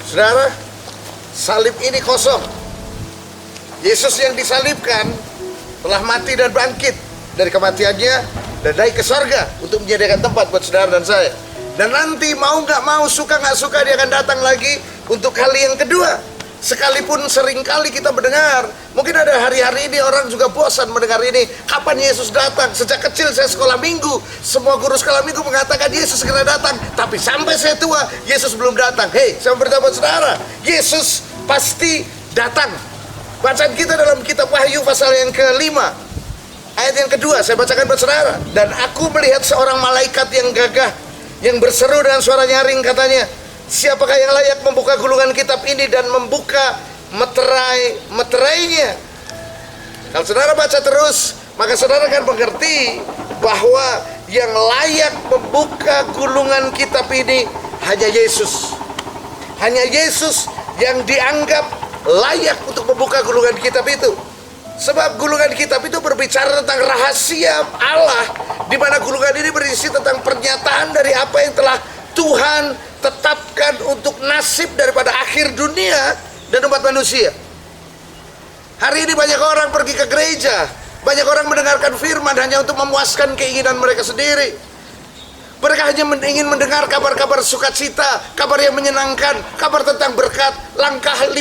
Saudara, salib ini kosong. Yesus yang disalibkan telah mati dan bangkit dari kematiannya dan naik ke sorga untuk menyediakan tempat buat saudara dan saya. Dan nanti mau nggak mau, suka nggak suka, dia akan datang lagi untuk kali yang kedua. Sekalipun seringkali kita mendengar, mungkin ada hari-hari ini orang juga bosan mendengar ini, kapan Yesus datang? Sejak kecil saya sekolah minggu, semua guru sekolah minggu mengatakan Yesus segera datang. Tapi sampai saya tua, Yesus belum datang. Hei, saya beritahu buat saudara, Yesus pasti datang. Bacaan kita dalam kitab Wahyu pasal yang ke-5, ayat yang kedua, saya bacakan buat saudara. Dan aku melihat seorang malaikat yang gagah, yang berseru dengan suara nyaring, katanya, siapakah yang layak membuka gulungan kitab ini dan membuka meterainya? Kalau saudara baca terus, maka saudara akan mengerti bahwa yang layak membuka gulungan kitab ini hanya Yesus. Hanya Yesus yang dianggap layak untuk membuka gulungan kitab itu. Sebab gulungan kitab itu berbicara tentang rahasia Allah, di mana gulungan ini berisi tentang pernyataan dari apa yang telah Tuhan tetapkan untuk nasib daripada akhir dunia dan umat manusia. Hari ini banyak orang pergi ke gereja, banyak orang mendengarkan firman hanya untuk memuaskan keinginan mereka sendiri. Mereka hanya ingin mendengar kabar-kabar sukacita, kabar yang menyenangkan, kabar tentang berkat, 5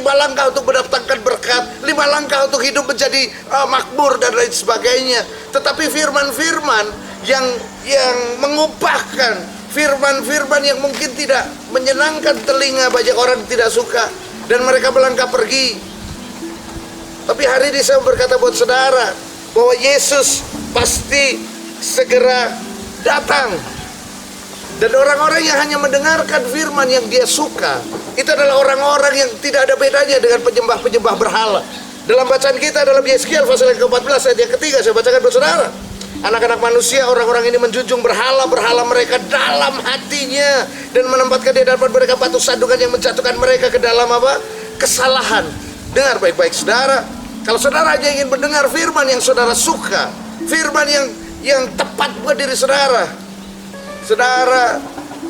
langkah untuk mendapatkan berkat, 5 langkah untuk hidup menjadi makmur dan lain sebagainya. Tetapi firman-firman yang mengubahkan, firman-firman yang mungkin tidak menyenangkan telinga, banyak orang tidak suka dan mereka melangkah pergi. Tapi hari ini saya berkata buat saudara bahwa Yesus pasti segera datang. Dan orang-orang yang hanya mendengarkan firman yang dia suka, itu adalah orang-orang yang tidak ada bedanya dengan penyembah-penyembah berhala. Dalam bacaan kita dalam Yeskiel pasal yang ke-14 ayat yang ketiga, saya bacakan buat saudara. Anak-anak manusia, orang-orang ini menjunjung berhala-berhala mereka dalam hatinya dan menempatkan di hadapan mereka batu sandungan yang menjatuhkan mereka ke dalam apa? Kesalahan. Dengar baik-baik saudara. Kalau saudara hanya ingin mendengar firman yang saudara suka, firman yang tepat buat diri saudara, saudara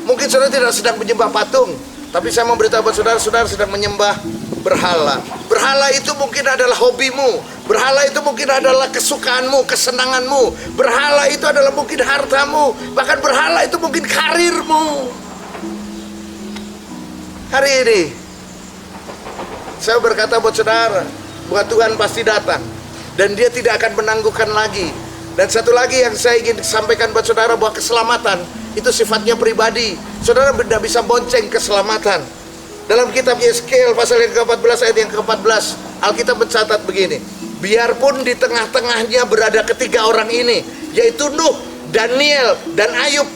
mungkin saudara tidak sedang menyembah patung, tapi saya mau beritahu buat saudara, saudara sedang menyembah berhala. Berhala itu mungkin adalah hobimu, berhala itu mungkin adalah kesukaanmu, kesenanganmu, berhala itu adalah mungkin hartamu, bahkan berhala itu mungkin karirmu. Hari ini saya berkata buat saudara bahwa Tuhan pasti datang dan dia tidak akan menangguhkan lagi. Dan satu lagi yang saya ingin sampaikan buat saudara, bahwa keselamatan itu sifatnya pribadi. Saudara tidak bisa bonceng keselamatan. Dalam kitab Yeskiel pasal yang ke-14 ayat yang ke-14, Alkitab mencatat begini, biarpun di tengah-tengahnya berada ketiga orang ini, yaitu Nuh, Daniel, dan Ayub,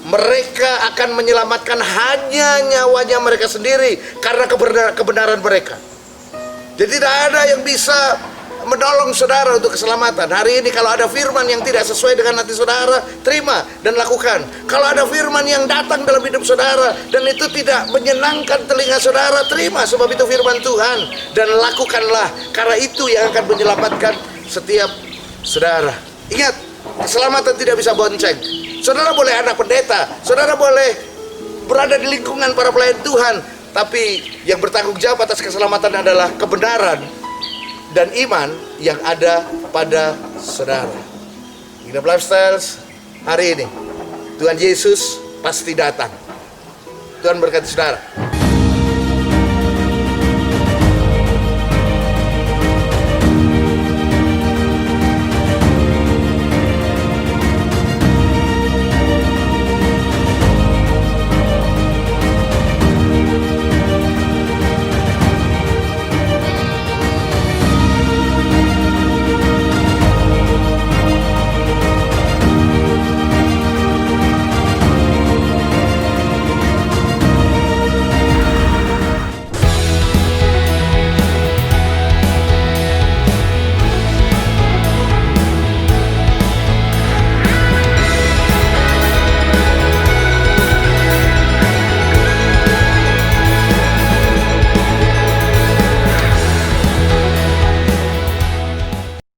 mereka akan menyelamatkan hanya nyawanya mereka sendiri karena kebenaran mereka. Jadi tidak ada yang bisa menolong saudara untuk keselamatan. Hari ini kalau ada firman yang tidak sesuai dengan hati saudara, terima dan lakukan. Kalau ada firman yang datang dalam hidup saudara dan itu tidak menyenangkan telinga saudara, terima, sebab itu firman Tuhan, dan lakukanlah, karena itu yang akan menyelamatkan setiap saudara. Ingat, keselamatan tidak bisa bonceng. Saudara boleh anak pendeta, saudara boleh berada di lingkungan para pelayan Tuhan, tapi yang bertanggung jawab atas keselamatan adalah kebenaran dan iman yang ada pada saudara. Kingdom Lifestyles hari ini, Tuhan Yesus pasti datang. Tuhan berkati saudara.